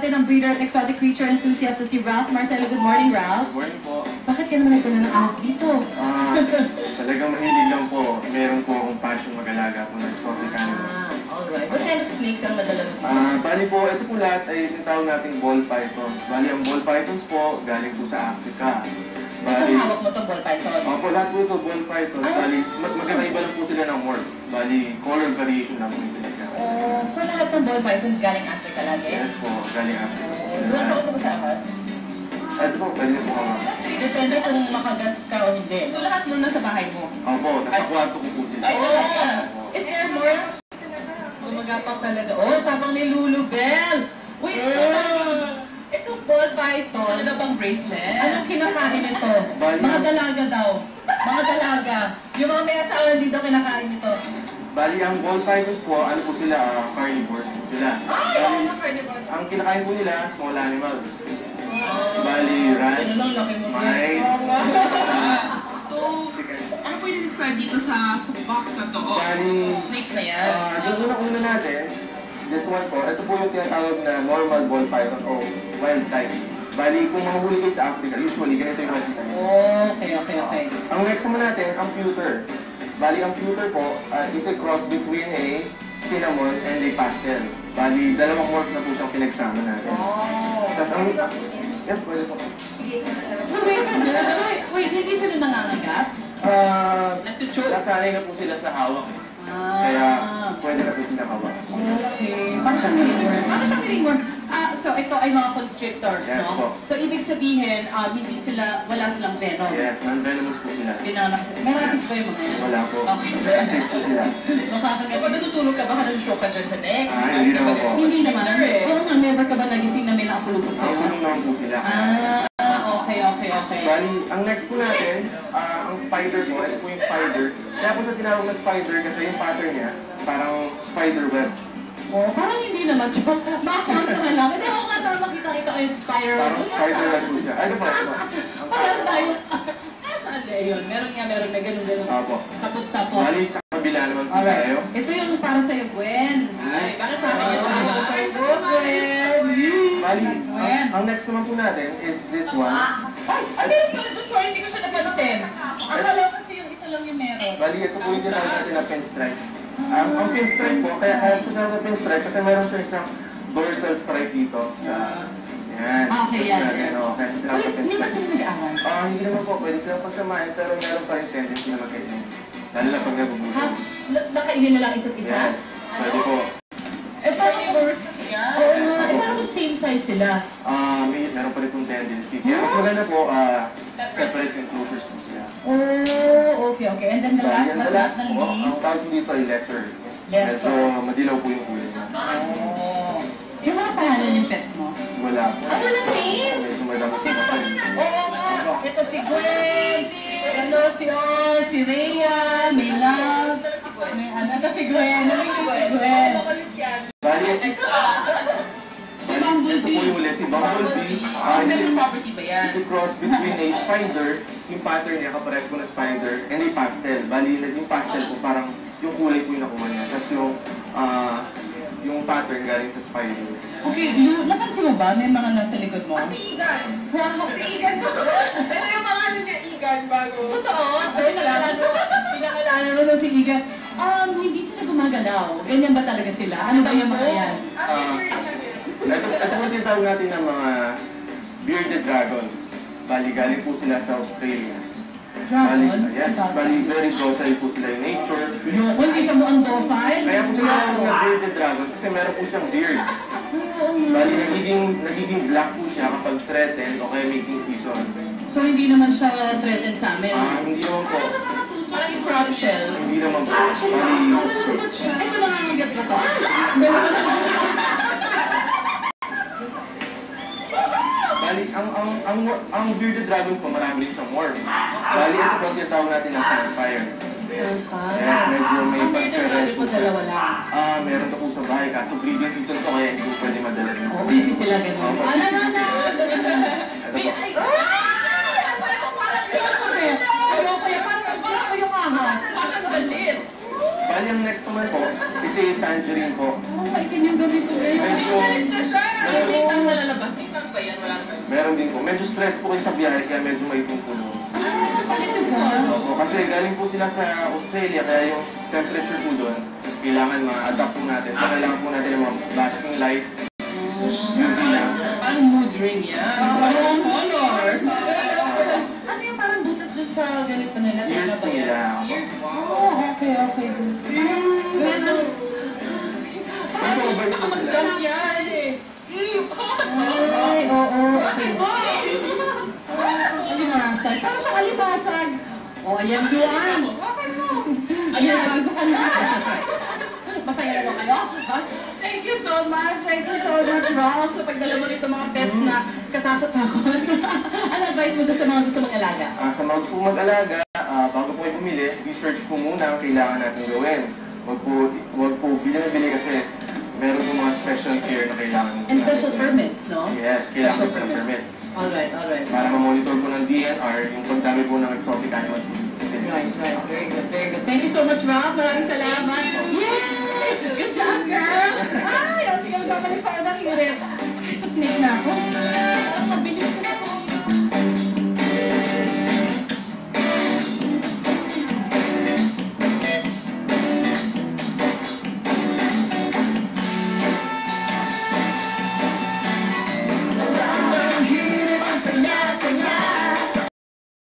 natin ang breeder at exotic creature enthusiast na si Ralph Marcelo. Good morning, Ralph. Good morning po. Bakit ka naman nagpunta ng ahas dito? Talagang mahilig lang po. Meron po akong passion mag-alaga po ng exotic animals. Alright. What kind of snakes ang nadala mo dito? Bali po, ito po lahat ay tinatawag nating ball pythons. Bali, ang ball pythons po, galing po sa Africa. Itong hawak mo itong ball python? Opo, lahat po ito ball pythons. Bali, magkakaiba lang po sila ng morph. Bali, color variation lang po yung pinagkakaiba. So lahat ng ball python galing Africa lagi? Yes po, galing Africa po sila. Doon ako ba sa ahas? Ito po, pwede po kama. Depende kung makagat ka o hindi. So lahat nun nasa bahay mo? Opo, nakakwarto ko po sila. Ay, talaga? Is there more? Gumagapang talaga. Oh, tapang ni Lulu Bell! Wait, itong ball python, ano bang bracelet? Anong kinakain nito? Mga dalaga daw. Mga dalaga. Yung mga may asawa dito kinakain nito. Bali, ang ball pythons po, ano po sila, carnivores po sila. Ay, oo nga, carnivores. Ang kinakain po nila, small animals. Bali, rat, mice. So, ano po yung describe dito sa box na to? Bali, Snakes na yan. yung una natin, this one po, ito po yung tinatawag na normal ball python o wild type. Bali, kung mahuli kayo sa Africa, usually ganito yung makikita niyo. Okay. Ang next naman natin, ang pewter. Bali, ang pewter po is a cross between a cinnamon and a pastel. Bali, dalawang morph na po siyang pinagsama natin. Tapos ang... Yes, pwede po. So wait, hindi sila nangangagat? Nagtuchoke? Nasanay na po sila sa hawak. Kaya, pwede na po sila hawak. Okay. Parang siyang ringworm. So ito ay mga constrictors, Yes, no? po. So ibig sabihin, wala silang venom. Yes, non-venomous po sila. May rabies ba yung mga yan? Wala po. Okay. Safe po sila. Makakagat. Pag natutulog ka, baka nag-shock ka dyan sa neck? Hindi naman po. Hindi naman. Oo nga, never ka ba nagising na may nakapulupot Ang sa'yo? kulong naman po sila. Okay. Bali, ang next po natin, ang spider po, ito po yung spider. Kaya po sa tinawag na spider kasi yung pattern niya, parang spider web. Parang hindi naman siya. Bakit na lang? Hindi ako nga naman makita-kita kayo spiral. Parang spider web po siya. Ano po? Parang tayo. Yun. Meron na ganun-ganun. Opo. Sapot-sapot. Bali, sa kabila naman po tayo. Ito yung para sa'yo, Gwen. Ay, bakit sa akin ito? Gwen! Bali, ang next naman po natin is this one. Ay, meron pala doon. Sorry, hindi ko siya napansin. Akala ko kasi yung isa lang yung meron. Bali, ito po yung tinawag natin na pinstripe. Ang pinstripe po, kaya ito tinawag na pinstripe kasi meron siya isang dorsal stripe dito sa... Yan. Okay, yan. Kaya ito tinawag na Hindi ba pinstripe. sila nag-aaral? Hindi naman po, pwede silang pagsamahin pero meron pa rin tendency na magkainin. Lalo na pag nabubuhay. Nakainin na lang isa't isa? Yes, pwede po. Carnivores kasi yan. Oo nga. Parang same size sila. Meron pa rin pong tendency. Kaya mas maganda po, separate enclosures po siya. Okay. And then the last but not the Ang least. tawag dito ay lesser. Lesser. So, madilaw po yung kulay niya. Yung mga pangalan yung pets mo? Wala po. Walang names? Medyo madami po. Oo nga. Ito si Gwen. Si Rhea. May Love. Ito si Gwen. Bali, Si ito po Bumblebee. yung huli, si Bumblebee. Special property ba yan? It's a cross between a spider, yung pattern niya kapares po na spider, and a pastel. Bali, yung pastel po parang yung kulay po yung nakuha niya. Tapos yung pattern galing sa spider. Okay, napansin mo ba? May mga nasa likod mo? Si Igan. Wow, si Igan ko. Ito yung pangalan niya, Igan, bago. Totoo? Pinakalanan mo na si Igan. Hindi sila gumagalaw. Ganyan ba talaga sila? Ano ba yung mga yan? Ito po tinatawag natin ng mga bearded dragon. Bali, galing po sila sa Australia. Dragon? Yes, bali, very docile po sila in nature. Yoko, hindi siya mukhang docile? Kaya po sila mga bearded dragon kasi meron po siyang beard. Bali, nagiging black po siya kapag threatened o kaya mating season. So, hindi naman siya threatened sa amin? Hindi naman po. Parang yung crab shell. Hindi naman po. Bali, Ito nangangagat ba to? bali, ang bearded dragon po, marami rin siyang morph. Bali, ito po ang tinatawag natin ng sandfire. Yes, medyo may Ang bearded dragon po, dalawa lang. Meron na po sa bahay kaso breeding season ko kaya hindi po pwede madala rin. Busy sila ganyan. Ano? Bali, ang next naman po, is a tangerine po. Maitim yung gamit ko. Medyo medyo stress po kayo sa biyahe, kaya medyo may pupuno. Opo, kasi galing po sila sa Australia, kaya yung temperature po doon, kailangan ma-adapt po natin. So, kailangan po natin ng mga basking light, UV lang. Parang mood ring yan. Parang color. Ano yung parang butas doon sa ganito nila? Teka ba yan? Oh, okay. Parang nakamagsal yan eh. Ay, oo. Okay. Alibasag. Parang siyang alibasag. O, ayan doon. Ayan, bago na. Masaya naman kayo? Thank you so much, Rob. So, pagdala mo rito mga pets na katakot-takot. Ano advice mo doon sa mga gusto mag-alaga? Sa mga gusto mag-alaga, bago po kayo bumili, research po muna ang kailangan natin gawin. Huwag po bili kasi meron po mga special care na kailangan. And special permits, no? Yes, kailangan po ng permit. Alright. Para ma-monitor po ng DNR yung pagdami po ng exotic animals. Right. Very good. Thank you so much, Rob. Maraming salamat. Yay! Good job, girl! Ay, sige, magpapalik pa ako ng hirit. Sa snake na ako.